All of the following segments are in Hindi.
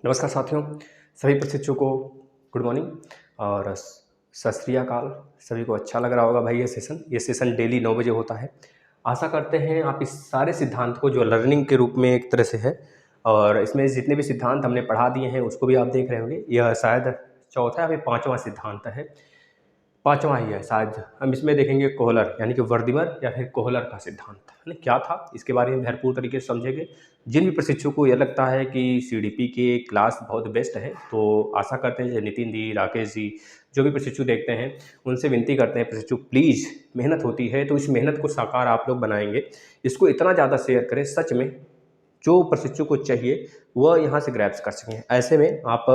नमस्कार साथियों, सभी प्रशिक्षुओं को गुड मॉर्निंग और सत श्री अकाल। सभी को अच्छा लग रहा होगा भाई। ये सेशन डेली 9 बजे होता है। आशा करते हैं आप इस सारे सिद्धांत को जो लर्निंग के रूप में एक तरह से है और इसमें जितने भी सिद्धांत हमने पढ़ा दिए हैं उसको भी आप देख रहे होंगे। यह शायद चौथा या फिर पाँचवां सिद्धांत है, पाँचवां ही है शायद। हम इसमें देखेंगे कोहलर यानी कि वर्दिमर या फिर कोहलर का सिद्धांत है क्या था, इसके बारे में भरपूर तरीके से समझेंगे। जिन भी प्रशिक्षुओं को यह लगता है कि सीडीपी की क्लास बहुत बेस्ट है तो आशा करते हैं नितिन जी, राकेश जी, जो भी प्रशिक्षु देखते हैं उनसे विनती करते हैं प्रशिक्षु प्लीज़, मेहनत होती है तो इस मेहनत को साकार आप लोग बनाएंगे। इसको इतना ज़्यादा शेयर करें सच में जो प्रशिक्षु को चाहिए वह यहाँ से ग्रैब्स कर सकें। ऐसे में आप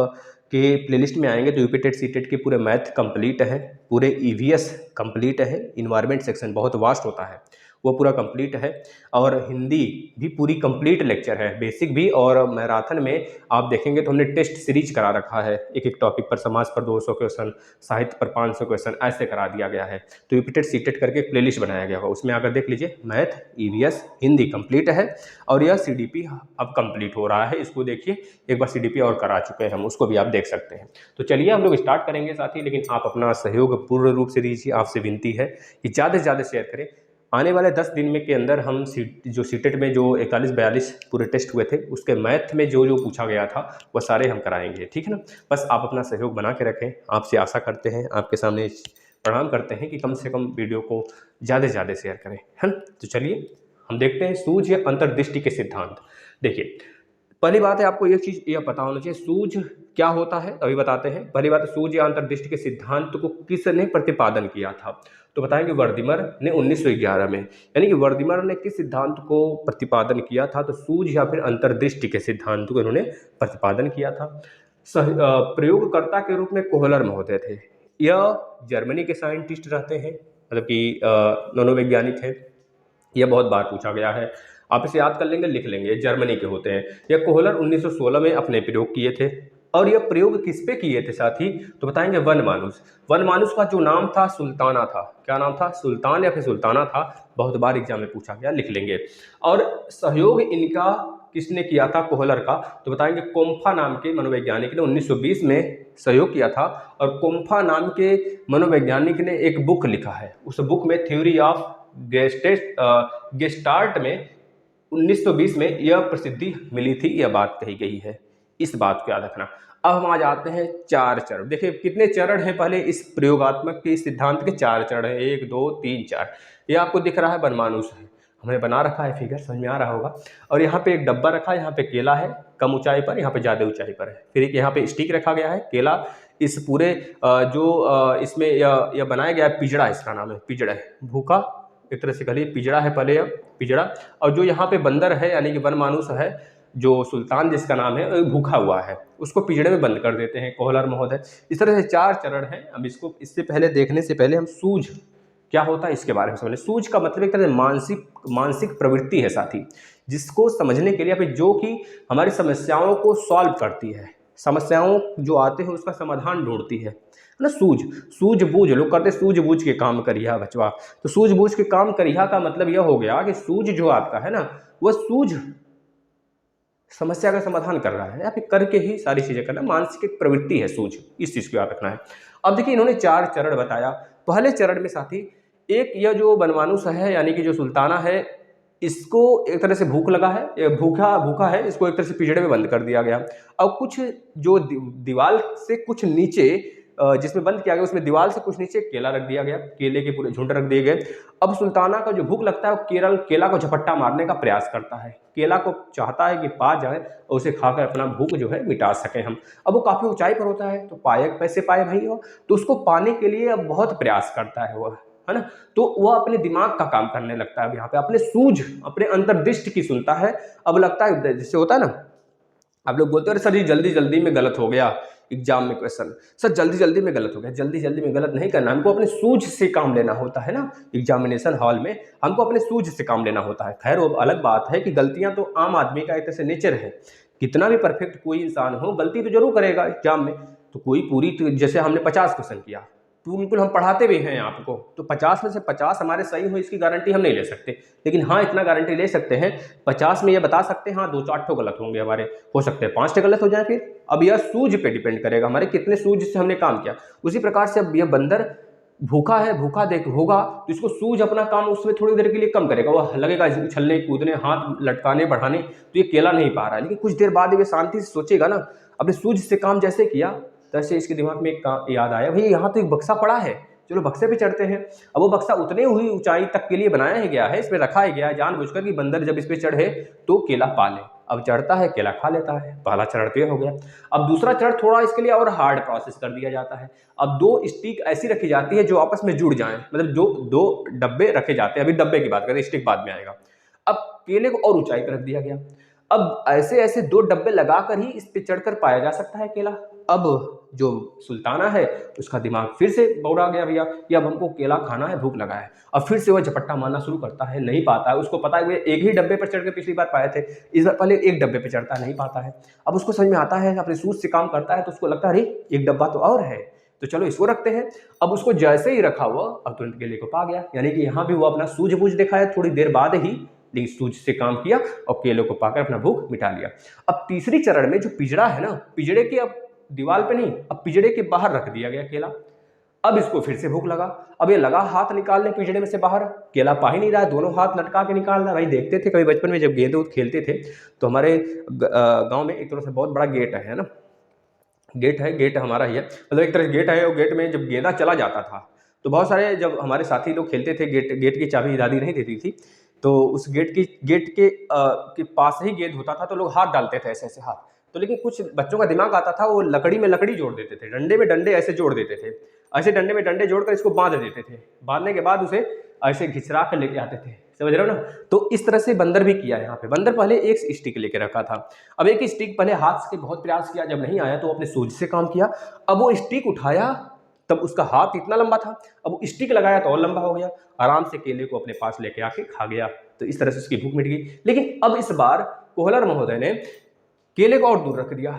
के प्लेलिस्ट में आएंगे तो यूपी टेट सी टेट के पूरे मैथ कंप्लीट है, पूरे ईवीएस कंप्लीट है, इन्वायरमेंट सेक्शन बहुत वास्ट होता है वो पूरा कंप्लीट है और हिंदी भी पूरी कंप्लीट लेक्चर है, बेसिक भी। और मैराथन में आप देखेंगे तो हमने टेस्ट सीरीज करा रखा है, एक एक टॉपिक पर समाज पर 200 क्वेश्चन, साहित्य पर 500 क्वेश्चन ऐसे करा दिया गया है। तो यूपी टेट सी टेट करके एक प्लेलिस्ट बनाया गया होगा, उसमें आकर देख लीजिए। मैथ, ईवीएस, हिंदी कंप्लीट है और यह सीडीपी अब कंप्लीट हो रहा है। इसको देखिए, एक बार सीडीपी और करा चुके हैं हम, उसको भी आप देख सकते हैं। तो चलिए हम लोग स्टार्ट करेंगे साथी, लेकिन आप अपना सहयोग पूर्ण रूप से दीजिए। आपसे विनती है कि ज़्यादा से ज़्यादा शेयर करें। आने वाले 10 दिन में के अंदर हम जो सीटेट में जो 41-42 पूरे टेस्ट हुए थे उसके मैथ में जो जो पूछा गया था वह सारे हम कराएंगे, ठीक है ना। बस आप अपना सहयोग बना के रखें। आपसे आशा करते हैं, आपके सामने प्रणाम करते हैं कि कम से कम वीडियो को ज़्यादा से ज़्यादा शेयर करें, है ना। तो चलिए हम देखते हैं सूझ या अंतर्दृष्टि के सिद्धांत। देखिए, पहली बात है आपको एक चीज़ यह पता होना चाहिए, सूझ क्या होता है अभी बताते हैं। पहली बात, सूझ या अंतर्दृष्टि के सिद्धांत को किसने प्रतिपादन किया था, तो बताएंगे वर्दिमर ने 1911 में। यानी कि वर्दिमर ने किस सिद्धांत को प्रतिपादन किया था, तो सूझ या फिर अंतर्दृष्टि के सिद्धांत को इन्होंने प्रतिपादन किया था। प्रयोगकर्ता के रूप में कोहलर महोदय थे। यह जर्मनी के साइंटिस्ट रहते हैं, मतलब कि मनोवैज्ञानिक हैं। यह बहुत बार पूछा गया है, आप इसे याद कर लेंगे, लिख लेंगे। जर्मनी के होते हैं। यह कोहलर 1916 में अपने प्रयोग किए थे। और यह प्रयोग किस पे किए थे साथी, तो बताएंगे वनमानुष। वनमानुष का जो नाम था सुल्ताना था। क्या नाम था, सुल्तान या फिर सुल्ताना था। बहुत बार एग्जाम में पूछा गया, लिख लेंगे। और सहयोग इनका किसने किया था, कोहलर का, तो बताएंगे कोम्फा नाम के मनोवैज्ञानिक ने 1920 में सहयोग किया था। और कोम्फा नाम के मनोवैज्ञानिक ने एक बुक लिखा है, उस बुक में थ्योरी ऑफ गेस्टाल्ट में 1920 में यह प्रसिद्धि मिली थी, यह बात कही गई है। इस बात को याद रखना। अब हम आ जाते हैं 4 चरण। देखिए कितने चरण हैं, पहले इस प्रयोगात्मक के सिद्धांत के 4 चरण हैं, 1 2 3 4। ये आपको दिख रहा है वनमानुष है, हमने बना रखा है फिगर, समझ में आ रहा होगा। और यहाँ पे एक डब्बा रखा है, यहाँ पे केला है कम ऊंचाई पर, यहाँ पे ज़्यादा ऊंचाई पर है। फिर एक यहाँ पे स्टिक रखा गया है, केला। इस पूरे इसमें यह बनाया गया है पिजड़ा, इसका नाम है पिजड़ा, भूखा एक तरह से कहिए पिजड़ा है पहले, यह पिजड़ा। और जो यहाँ पे बंदर है यानी कि वनमानुष है, जो सुल्तान जिसका नाम है, भूखा हुआ है, उसको पिजड़े में बंद कर देते हैं कोहलर महोदय। इस तरह से 4 चरण हैं। अब इसको इससे पहले देखने से पहले हम सूझ क्या होता है इसके बारे में समझें। सूझ का मतलब एक तरह से मानसिक प्रवृत्ति है साथी, जिसको समझने के लिए फिर जो कि हमारी समस्याओं को सॉल्व करती है, समस्याओं जो आते हैं उसका समाधान ढूंढती है ना। सूझबूझ लोग करते, सूझबूझ के काम करिया बचवा। तो सूझबूझ के काम करिया का मतलब यह हो गया कि सूझ जो आपका है ना, वह सूझ समस्या का समाधान कर रहा है या फिर करके ही सारी चीजें करना, मानसिक एक प्रवृत्ति है सूझ। इस चीज को याद रखना है। अब देखिए इन्होंने 4 चरण बताया। पहले चरण में साथी, एक यह जो वनमानुष है यानी कि जो सुल्ताना है, इसको एक तरह से भूख लगा है, भूखा है, इसको एक तरह से पिंजड़े में बंद कर दिया गया। अब कुछ जो दीवार से कुछ नीचे जिसमें बंद किया गया, उसमें दीवार से कुछ नीचे केला रख दिया गया, केले के पूरे झुंड रख दिए गए। अब सुल्ताना का जो भूख लगता है वो केला को झपट्टा मारने का प्रयास करता है, केला को चाहता है कि पा जाए और उसे खाकर अपना भूख जो है मिटा सके हम। अब वो काफी ऊंचाई पर होता है, तो पाए कैसे पाए भाई वो, तो उसको पाने के लिए अब बहुत प्रयास करता है वह, है ना। तो वह अपने दिमाग का काम करने लगता है, यहाँ पे अपने सूझ, अपने अंतर्दृष्टि की सुनता है। अब लगता है जैसे होता है ना, आप लोग बोलते हो अरे सर जी जल्दी जल्दी में गलत हो गया एग्जाम में क्वेश्चन, सर जल्दी जल्दी में गलत हो गया। जल्दी जल्दी में गलत नहीं करना, हमको अपने सूझ से काम लेना होता है ना। एग्जामिनेशन हॉल में हमको अपने सूझ से काम लेना होता है। खैर वो अलग बात है कि गलतियां तो आम आदमी का एक तरह से नेचर है, कितना भी परफेक्ट कोई इंसान हो गलती तो जरूर करेगा एग्जाम में। तो कोई पूरी, तो जैसे हमने 50 क्वेश्चन किया, बिल्कुल हम पढ़ाते भी हैं आपको, तो 50 में से 50 हमारे सही हो इसकी गारंटी हम नहीं ले सकते, लेकिन हाँ इतना गारंटी ले सकते हैं 50 में ये बता सकते हैं हाँ 2-4 ठो गलत होंगे हमारे, हो सकते हैं 5 ठो गलत हो जाए। फिर अब यह सूझ पे डिपेंड करेगा हमारे कितने सूझ से हमने काम किया। उसी प्रकार से अब यह बंदर भूखा है, भूखा देख होगा तो इसको सूझ अपना काम उसमें थोड़ी देर के लिए कम करेगा, वह लगेगा उछलने कूदने हाथ लटकाने बढ़ाने, तो ये केला नहीं पा रहा है। लेकिन कुछ देर बाद ये शांति से सोचेगा ना, अपने सूझ से काम जैसे किया तैसे इसके दिमाग में एक याद आया, भाई यहाँ तो एक बक्सा पड़ा है, चलो बक्से पे चढ़ते हैं। अब वो बक्सा उतने हुई ऊंचाई तक के लिए बनाया ही गया है, इसमें रखा ही गया है जानबूझकर कि बंदर जब इस पे चढ़े तो केला पा ले। अब चढ़ता है केला खा लेता है, पहला चरण तो हो गया। अब दूसरा चरण थोड़ा इसके लिए और हार्ड प्रोसेस कर दिया जाता है। अब 2 स्टिक ऐसी रखी जाती है जो आपस में जुड़ जाएं, मतलब जो 2 डब्बे रखे जाते हैं, अभी डब्बे की बात करें, स्टिक बाद में आएगा। अब केले को और ऊंचाई पर रख दिया गया। अब ऐसे ऐसे 2 डब्बे लगाकर ही इस पे चढ़कर पाया जा सकता है केला। अब जो सुल्ताना है उसका दिमाग फिर से बौरा गया भैया कि अब हमको केला खाना है, भूख लगा है। अब फिर से वह झपट्टा मारना शुरू करता है, नहीं पाता है। उसको पता है एक ही डब्बे पर चढ़ के पिछली बार पाए थे, इस बार पहले एक डब्बे पर चढ़ता है, नहीं पाता है। अब उसको समझ में आता है, अपने सूझ से काम करता है, तो उसको लगता है अरे एक डब्बा तो और है, तो चलो इसको रखते हैं। अब उसको जैसे ही रखा हुआ अब तुरंत केले को पा गया, यानी कि यहाँ भी वो अपना सूझबूझ दिखाया थोड़ी देर बाद ही, लेकिन सूझ से काम किया और केले को पाकर अपना भूख मिटा लिया। अब तीसरी चरण में जो पिंजड़ा है ना, पिंजड़े के अब दीवार पे नहीं, अब पिंजड़े के बाहर रख दिया गया केला। अब इसको फिर से भूख लगा, अब ये लगा हाथ निकालने पिंजड़े में से बाहर, केला पा ही नहीं रहा है, दोनों हाथ लटका के निकाल रहा है। भाई देखते थे कभी बचपन में जब गेंद दूध खेलते थे तो हमारे गांव में एक तरह से बहुत बड़ा गेट है ना, गेट हमारा ही है, मतलब एक तरह से गेट है, और गेट में जब गेंदा चला जाता था तो बहुत सारे जब हमारे साथी लोग खेलते थे, गेट की चाबी दादी नहीं देती थी, तो उस गेट के पास ही गेंद होता था, तो लोग हाथ डालते थे ऐसे ऐसे हाथ। तो लेकिन कुछ बच्चों का दिमाग आता था, वो लकड़ी में लकड़ी जोड़ देते थे, डंडे में डंडे ऐसे जोड़ देते थे, ऐसे डंडे में डंडे जोड़कर इसको बांध देते थे, बांधने के बाद उसे ऐसे घिचरा कर लेके आते थे, समझ रहे हो ना। तो इस तरह से बंदर भी किया यहाँ पे। बंदर पहले एक स्टिक लेके रखा था, अब एक स्टिक पहले हाथ से बहुत प्रयास किया, जब नहीं आया तो अपने सूझ से काम किया। अब वो स्टिक उठाया तब उसका हाथ इतना लंबा था, अब वो स्टिक लगाया तो और लंबा हो गया, आराम से केले को अपने पास लेके आके खा गया। तो इस तरह से उसकी भूख मिट गई। लेकिन अब इस बार कोहलर महोदय ने केले को और दूर रख दिया,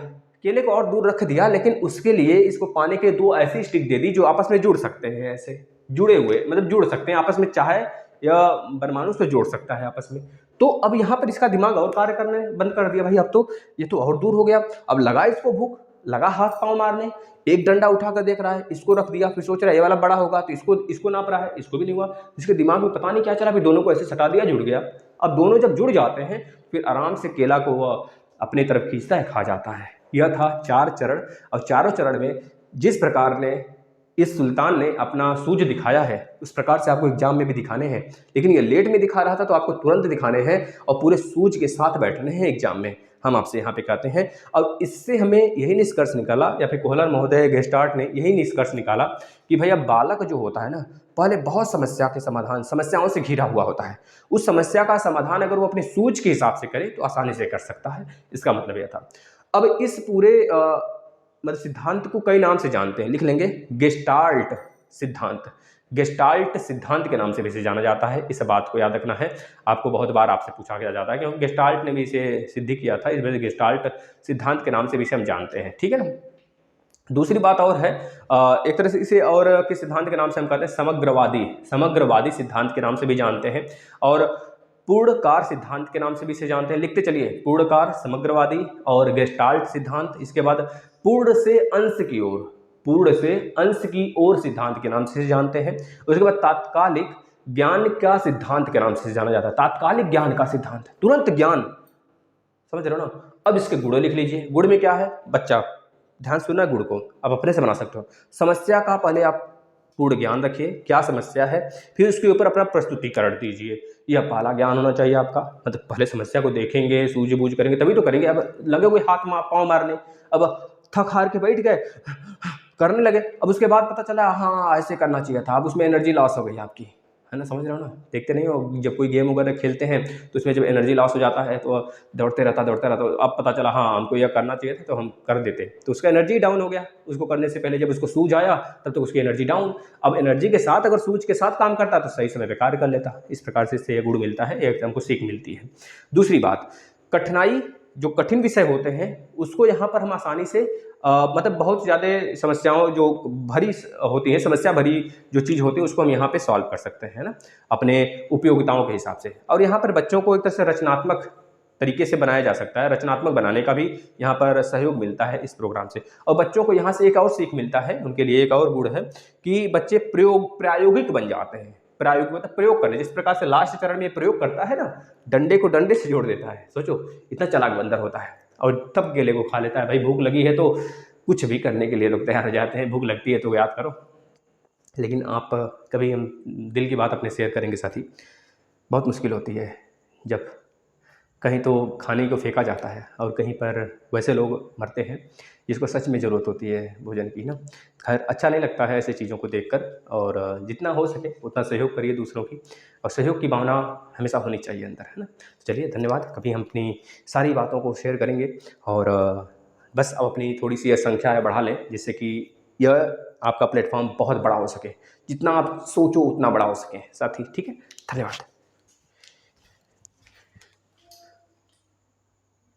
केले को और दूर रख दिया, लेकिन उसके लिए इसको पाने के 2 ऐसी स्टिक दे दी जो आपस में जुड़ सकते हैं, ऐसे जुड़े हुए, मतलब जुड़ सकते हैं आपस में, चाहे या परमाणु से जोड़ सकता है आपस में। तो अब यहाँ पर इसका दिमाग और कार्य करने बंद कर दिया, भाई अब तो ये तो और दूर हो गया। अब लगा इसको भूख, लगा हाथ पांव मारने, एक डंडा उठाकर देख रहा है, इसको रख दिया, फिर सोच रहा है ये वाला बड़ा होगा तो इसको नाप रहा है, इसको भी नहीं हुआ। इसके दिमाग में पता नहीं क्या चला, फिर दोनों को ऐसे सटा दिया, जुड़ गया। अब दोनों जब जुड़ जाते हैं फिर आराम से केला को वह अपनी तरफ खींचता है, खा जाता है। यह था 4 चरण। और चारों चरण में जिस प्रकार ने इस सुल्तान ने अपना सूझ दिखाया है उस प्रकार से आपको एग्जाम में भी दिखाने हैं, लेकिन ये लेट में दिखा रहा था तो आपको तुरंत दिखाने हैं और पूरे सूझ के साथ बैठने हैं एग्जाम में, हम आपसे यहाँ पे कहते हैं। और इससे हमें यही निष्कर्ष निकाला, या फिर कोहलर महोदय गेस्टार्ट ने यही निष्कर्ष निकाला कि भैया बालक जो होता है ना, पहले बहुत समस्याओं से घिरा हुआ होता है। उस समस्या का समाधान अगर वो अपनी सूझ के हिसाब से करे तो आसानी से कर सकता है, इसका मतलब यह था। अब इस पूरे मतलब सिद्धांत को कई नाम से जानते हैं, लिख लेंगे गेस्टाल्ट सिद्धांत। गेस्टाल्ट सिद्धांत के नाम से भी इसे जाना जाता है, इस बात को याद रखना है। आपको बहुत बार आपसे पूछा गया जाता है क्योंकि गेस्टाल्ट ने भी इसे सिद्ध किया था, इस वजह से गेस्टाल्ट सिद्धांत के नाम से भी इसे हम जानते हैं, ठीक है ना। दूसरी बात और है, एक तरह से इसे और किस सिद्धांत के नाम से हम कहते हैं, समग्रवादी सिद्धांत के नाम से भी जानते हैं, और पूर्णकार सिद्धांत के नाम से भी इसे जानते हैं। लिखते चलिए, पूर्णकार, समग्रवादी और गेस्टाल्ट सिद्धांत। इसके बाद पूर्ण से अंश की ओर सिद्धांत के नाम से जानते हैं। उसके बाद तात्कालिक ज्ञान का सिद्धांत के नाम से जाना जाता है। तात्कालिक ज्ञान का सिद्धांत, तुरंत ज्ञान, समझ रहे हो ना। अब इसके गुण लिख लीजिए। गुण में क्या है, बच्चा ध्यान सुनना, गुण को आप अपने से बना सकते हो। समस्या का पहले आप पूर्ण ज्ञान रखिए, क्या समस्या है, फिर उसके ऊपर अपना प्रस्तुतिकरण दीजिए। यह पहला ज्ञान होना चाहिए आपका, मतलब पहले समस्या को देखेंगे, सूझबूझ करेंगे तभी तो करेंगे। अब लगे हुए हाथ पाँव मारने, अब थक हार के बैठ गए, करने लगे, अब उसके बाद पता चला हाँ ऐसे करना चाहिए था, अब उसमें एनर्जी लॉस हो गई आपकी, है ना, समझ रहे हो ना। देखते नहीं हो जब कोई गेम वगैरह खेलते हैं तो उसमें जब एनर्जी लॉस हो जाता है तो दौड़ते रहता, अब पता चला हाँ हमको यह करना चाहिए था तो हम कर देते, तो उसका एनर्जी डाउन हो गया। उसको करने से पहले जब उसको सूझ आया तब तक उसकी एनर्जी डाउन। अब एनर्जी के साथ अगर सूझ के साथ काम करता तो सही समय पर कार्य कर लेता। इस प्रकार से इससे यह गुण मिलता है, एक हमको सीख मिलती है। दूसरी बात, कठिनाई जो कठिन विषय होते हैं उसको यहाँ पर हम आसानी से मतलब बहुत ज़्यादा समस्याओं जो भरी होती हैं, समस्या भरी जो चीज़ होती है उसको हम यहाँ पे सॉल्व कर सकते हैं, है ना, अपने उपयोगिताओं के हिसाब से। और यहाँ पर बच्चों को एक तरह से रचनात्मक तरीके से बनाया जा सकता है, रचनात्मक बनाने का भी यहाँ पर सहयोग मिलता है इस प्रोग्राम से। और बच्चों को यहाँ से एक और सीख मिलता है, उनके लिए एक और गुण है कि बच्चे प्रायोगिक बन जाते हैं। प्रायोगिक मतलब प्रयोग करने, जिस प्रकार से लास्ट चरण में प्रयोग करता है ना, डंडे को डंडे से जोड़ देता है। सोचो इतना चालाक बंदर होता है और तब केले को खा लेता है। भाई भूख लगी है तो कुछ भी करने के लिए लोग तैयार हो जाते हैं, भूख लगती है तो याद करो। लेकिन आप कभी हम दिल की बात अपने शेयर करेंगे साथी, बहुत मुश्किल होती है जब कहीं तो खाने को फेंका जाता है और कहीं पर वैसे लोग मरते हैं जिसको सच में ज़रूरत होती है भोजन की ना। खैर अच्छा नहीं लगता है ऐसे चीज़ों को देखकर, और जितना हो सके उतना सहयोग करिए दूसरों की, और सहयोग की भावना हमेशा होनी चाहिए अंदर, है ना। चलिए धन्यवाद, कभी हम अपनी सारी बातों को शेयर करेंगे, और बस अब अपनी थोड़ी सी संख्या बढ़ा लें जिससे कि यह आपका प्लेटफॉर्म बहुत बड़ा हो सके, जितना आप सोचो उतना बड़ा हो सके साथी। ठीक है, धन्यवाद।